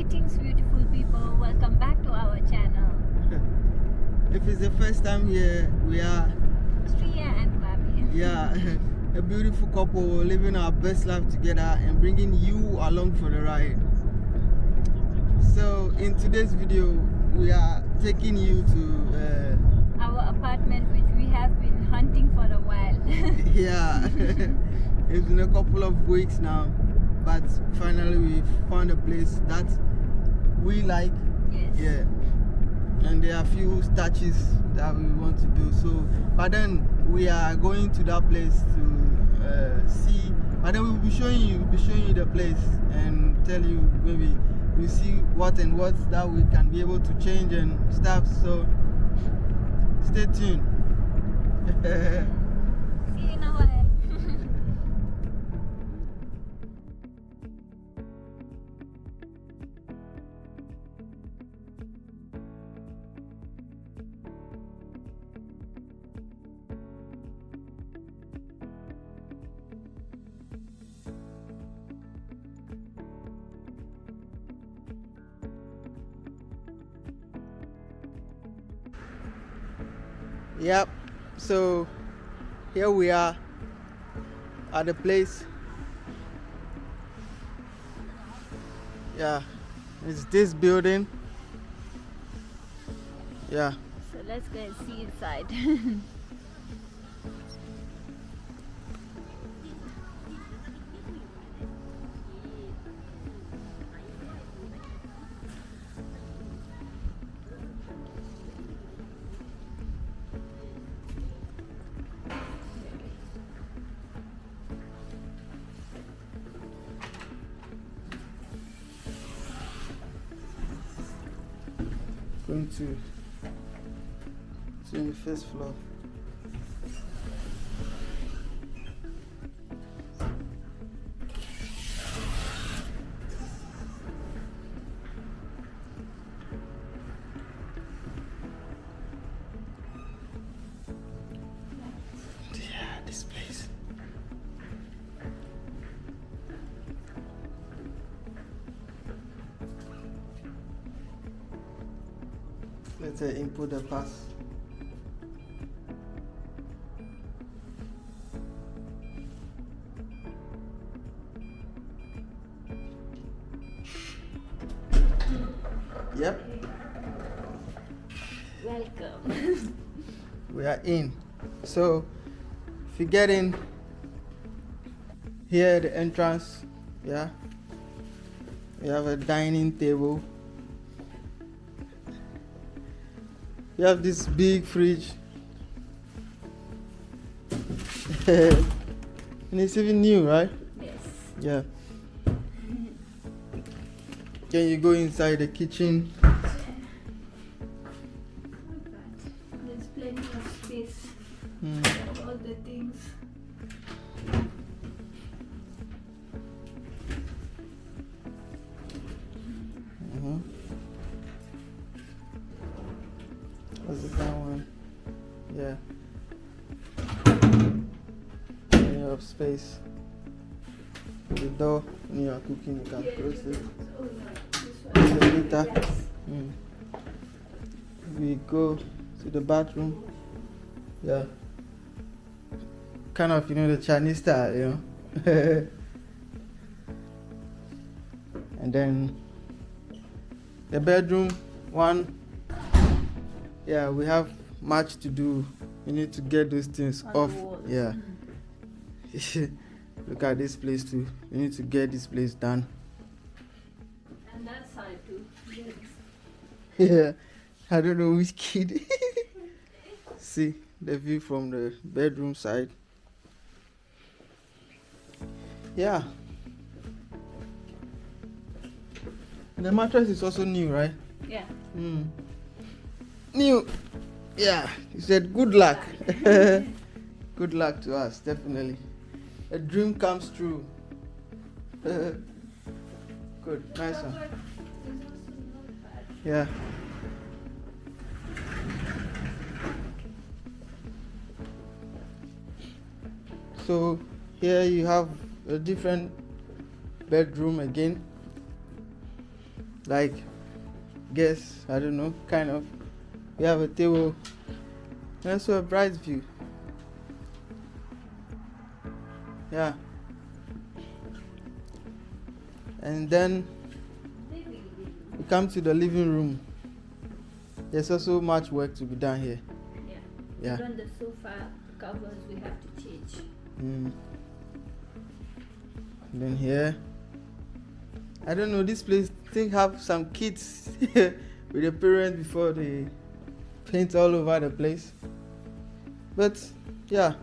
Greetings, beautiful people. Welcome back to our channel. If it's the first time here, we are Striya and Kwame. a beautiful couple living our best life together and bringing you along for the ride. So in today's video, we are taking you to Our apartment, which we have been hunting for a while. It's been a couple of weeks now, but finally we found a place that we like. Yes. Yeah. And there are a few statues that we want to do. So, but then we are going to that place to see. But then we'll be showing you the place and tell you maybe you see what that we can be able to change and stuff. So stay tuned. See you in a while. Yep. So here we are at the place. Yeah, it's this building. Yeah. So let's go and see inside. Going to the first floor. Yeah, this place. Let's input the pass. Yep, Welcome. we are in. So if you get in here, the entrance, yeah, we have a dining table. You have this big fridge. And it's even new, right? Yes. Yeah. Can you go inside the kitchen? There's plenty of space Hmm. for all the things. Mhm. What's the that one? Yeah. Plenty of space. The door, when you are cooking, you can close it. Oh, yeah. This one. The heater. Yes. Mm. We go to the bathroom. Yeah. Kind of, the Chinese style, And then the bedroom one. Yeah, we have much to do. We need to get those things On the off. walls. Yeah. Look at this place too. We need to get this place done. And that side too. Yes. Yeah, I don't know which kid. See the view from the bedroom side. Yeah. The mattress is also new, right? Yeah. New. Yeah. He said good luck. Good luck to us, definitely. A dream comes true. Good. Nice one. Yeah. So here you have a different bedroom again. like guests, I don't know, kind of. We have a table and also a bright view. Yeah. And then we come to the living room. There's also much work to be done here. Yeah. Even the sofa covers we have to change. And then here, I don't know, this place I think have some kids with their parents before they paint all over the place. But yeah,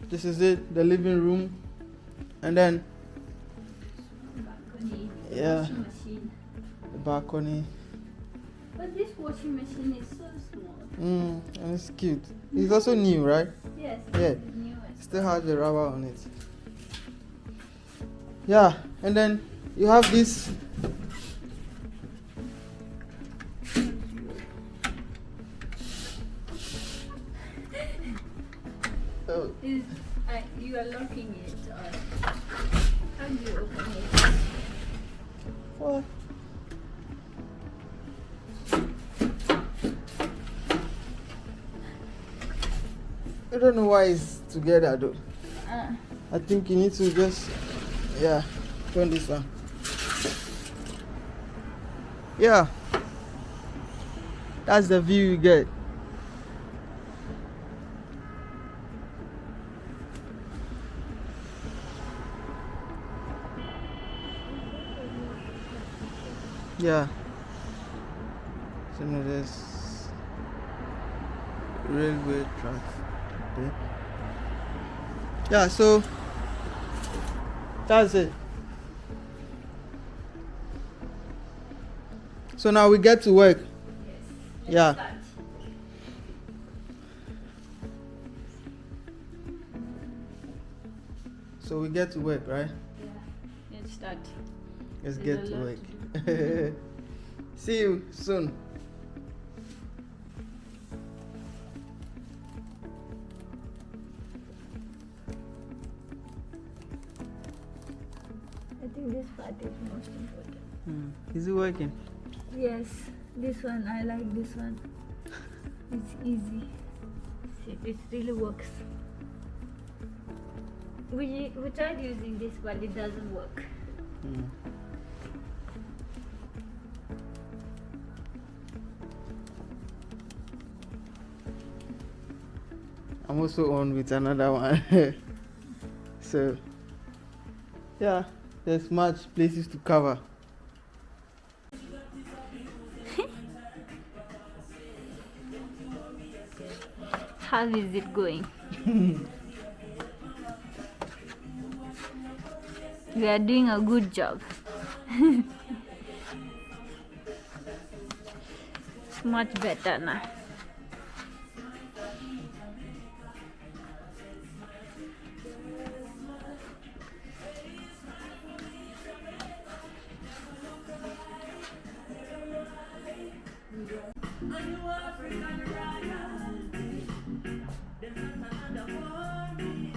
this is it, the living room. And then Balcony, yeah, washing machine. the balcony. But this washing machine is so small. And it's cute. It's also new, right? Yes, Yeah. it's new. Still has the rubber on it. Yeah, and then you have this. Oh. You are locking it, or how do you open it? What? I don't know why it's together though. I think you need to just, turn this one. Yeah, that's the view you get. Yeah, so now there's railway tracks there. Yeah, so that's it. So now we get to work. Yes. Yeah. Start. So we get to work, right? Yeah. Let's start. Let's There's get a to lot work. to See you soon. I think this part is most important. Is it working? Yes, this one, I like this one. It's easy. See, it really works. We tried using this, but it doesn't work. I'm also on with another one. So yeah, there's much places to cover. How is it going? We are doing a good job. It's much better now.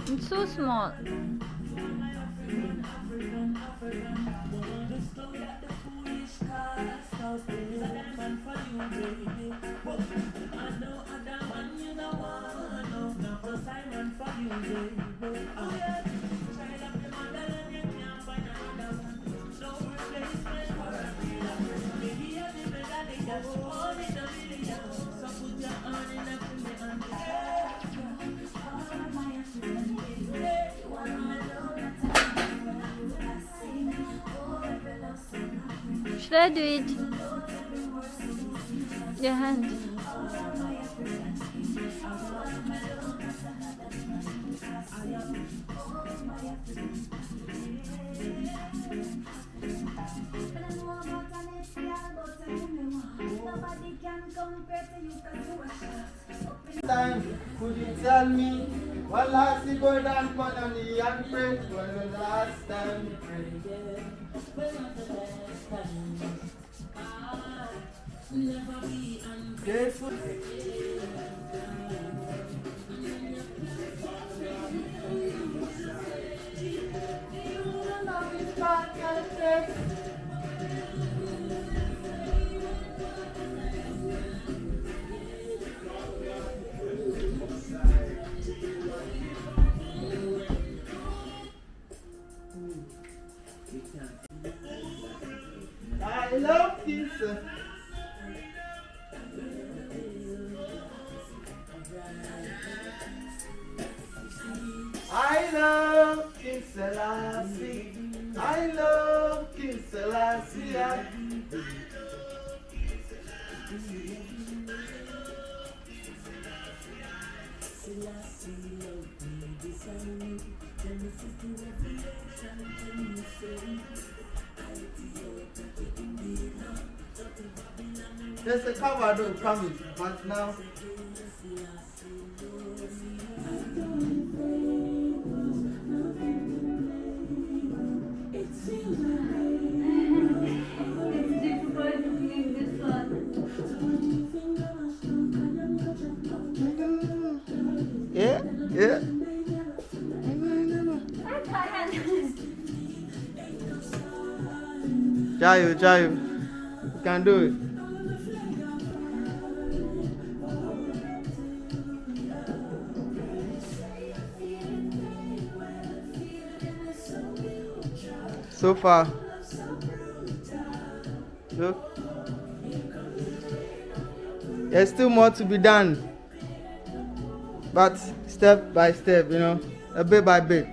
It's so small. Should I do it? Your hand. Time, could you tell me what last you go down for the and pray when the last time you prayed? Never be ungrateful. I love this. I love King Selassie. I love King Selassie. There's a cover though coming, but now. It's difficult to clean this one. Yeah, yeah. Jayo, Jayo. You can do it. So far, look, there's still more to be done, but step by step, you know, a bit by bit.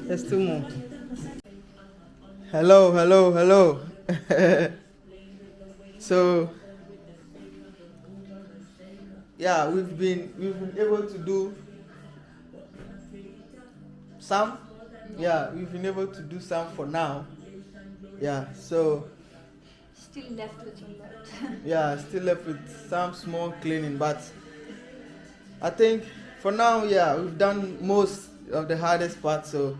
There's still more. Hello, hello, hello. So yeah, we've been able to do some. Yeah, we've been able to do some for now. Yeah, so Still left with a lot. yeah, still left with some small cleaning, but I think for now, yeah, we've done most of the hardest part. So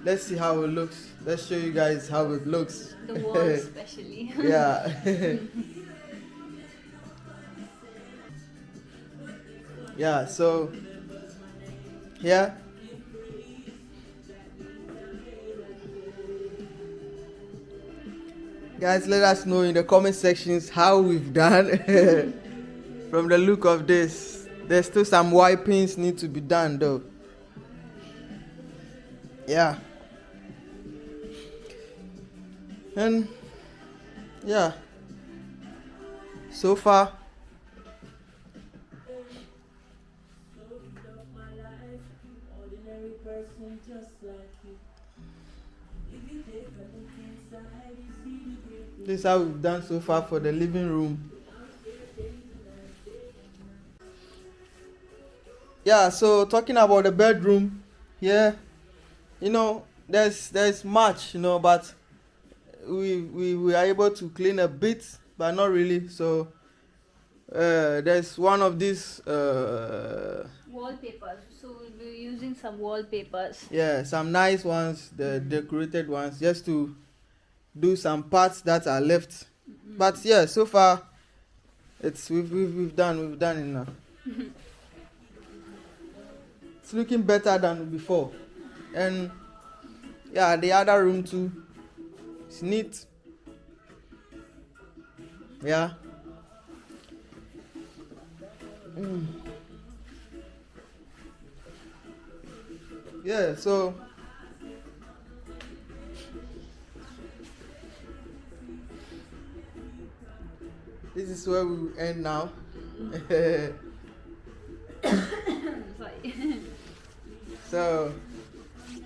let's see how it looks. Let's show you guys how it looks. The wall especially. Yeah. Yeah, so yeah. Guys, let us know in the comment sections how we've done. From the look of this, there's still some wipings need to be done though. Yeah. And yeah, so far this is how we've done so far for the living room. Yeah, so talking about the bedroom, yeah, you know, there's much, you know, but we are able to clean a bit, but not really. So there's one of these Wallpapers. So we'll be using some wallpapers. yeah, some nice ones, the decorated ones, just to do some parts that are left. Mm-hmm. But yeah, so far it's we've done enough. It's looking better than before. And yeah, the other room too, it's neat. Yeah. Yeah, so this is where we will end now. Sorry. So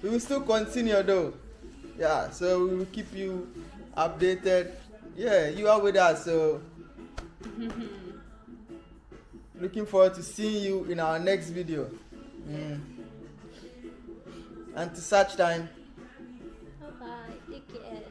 we will still continue though. Yeah, so we will keep you updated. Yeah, you are with us, so looking forward to seeing you in our next video. Until such time. Bye bye. Take care.